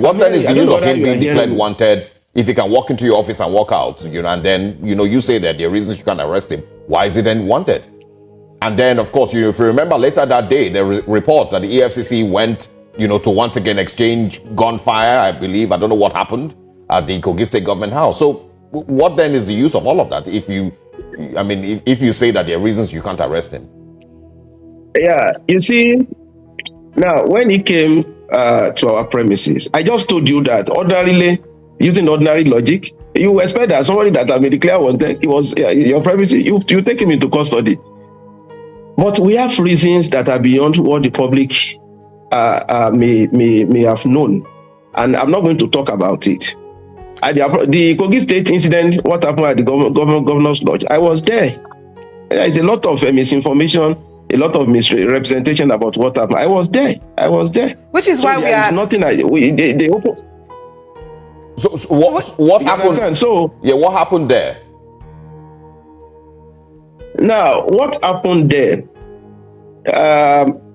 what then is the use of him being declared wanted if he can walk into your office and walk out, and then, you say that there are reasons you can't arrest him. Why is he then wanted? And then, of course, if you remember later that day, there were reports that the EFCC went, to once again exchange gunfire, I believe. I don't know what happened at the Kogi State Government House. So what then is the use of all of that if you say that there are reasons you can't arrest him? Yeah, you see, now when he came to our premises, I just told you that ordinarily, using ordinary logic, you expect that somebody that had been declared wanted, he was your premises, you take him into custody. But we have reasons that are beyond what the public may have known, and I'm not going to talk about it. At the Kogi State incident, what happened at the governor's lodge, I was there. There's a lot of misinformation, a lot of misrepresentation about what happened. I was there. Which is why we are nothing. They open. So what happened? Understand? So what happened there? Now, what happened there?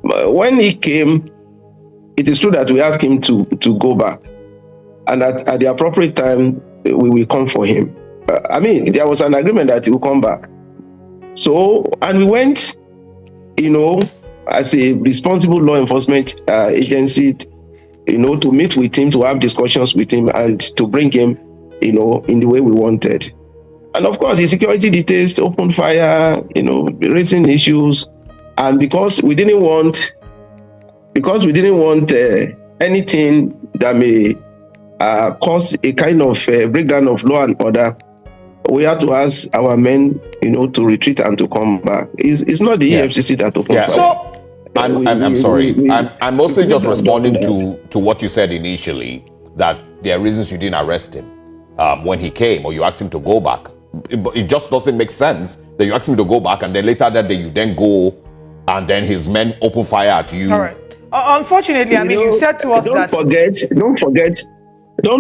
When he came, it is true that we asked him to go back, and at the appropriate time, we will come for him. There was an agreement that he will come back. So, and we went, as a responsible law enforcement agency, to meet with him, to have discussions with him, and to bring him, in the way we wanted. And of course, the security details opened fire, raising issues, and because we didn't want anything that may cause a kind of breakdown of law and order, we had to ask our men, to retreat and to come back. It's not the EFCC that opened fire. So, I'm sorry. I'm mostly just responding to what you said initially, that there are reasons you didn't arrest him when he came, or you asked him to go back. It just doesn't make sense that you ask him to go back, and then later that day you then go, and then his men open fire at you. All right. Unfortunately, you said to us Don't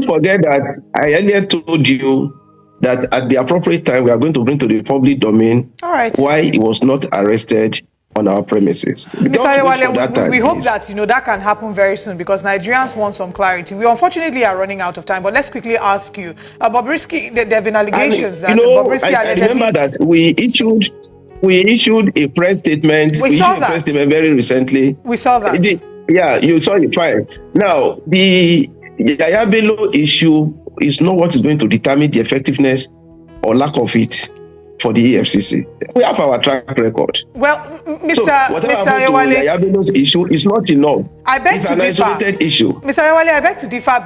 forget that I earlier told you that at the appropriate time we are going to bring to the public domain why he was not arrested on our premises. Mr. Yahaya, we hope that that can happen very soon, because Nigerians want some clarity. We unfortunately are running out of time, but let's quickly ask you, Bobrisky. There have been allegations that Bobrisky allegedly. I remember that we issued a press statement. We saw that. Press statement very recently. We saw that. You saw it, fine. Now, the Yahaya Bello issue is not what is going to determine the effectiveness or lack of it for the EFCC. We have our track record. Well, Mr. Yahaya, Yahaya Bello's issue is not enough. I beg to differ. It's an isolated issue. Mr. Yahaya, I beg to differ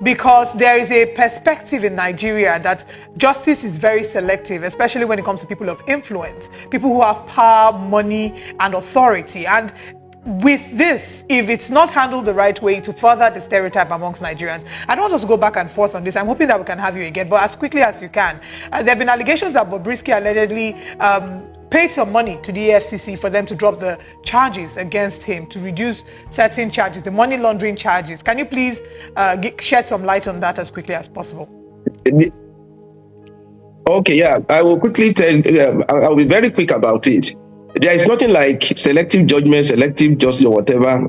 because there is a perspective in Nigeria that justice is very selective, especially when it comes to people of influence, people who have power, money, and authority. And with this, if it's not handled the right way, to further the stereotype amongst Nigerians. I don't want us to go back and forth on this. I'm hoping that we can have you again, but as quickly as you can. There have been allegations that Bobrisky allegedly paid some money to the EFCC for them to drop the charges against him, to reduce certain charges, the money laundering charges. Can you please shed some light on that as quickly as possible? Okay, yeah, I will quickly I'll be very quick about it. There is nothing like selective judgment, selective justice, or whatever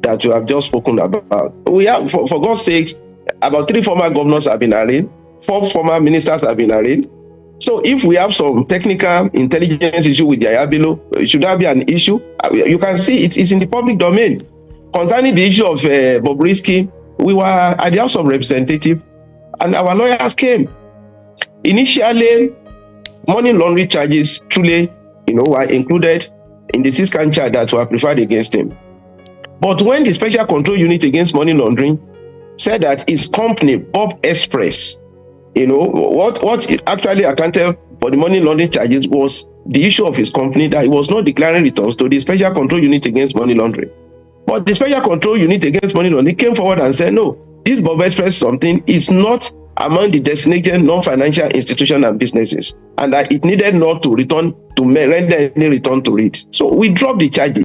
that you have just spoken about. We have, for God's sake, about 3 former governors have been arraigned, 4 former ministers have been arraigned. So if we have some technical intelligence issue with Yahaya Bello, should that be an issue? You can see it's in the public domain. Concerning the issue of Bobrisky, we were at the House of Representatives, and our lawyers came. Initially, money laundering charges truly were included in the 6-count charge that were preferred against him. But when the Special Control Unit Against Money Laundering said that his company, Bob Express, what actually accounted for the money laundering charges was the issue of his company, that he was not declaring returns to the Special Control Unit Against Money Laundering. But the Special Control Unit Against Money Laundering came forward and said, no, this Bob Express something is not among the designated non-financial institutions and businesses, and that it needed not to render any return to it. So we dropped the charges.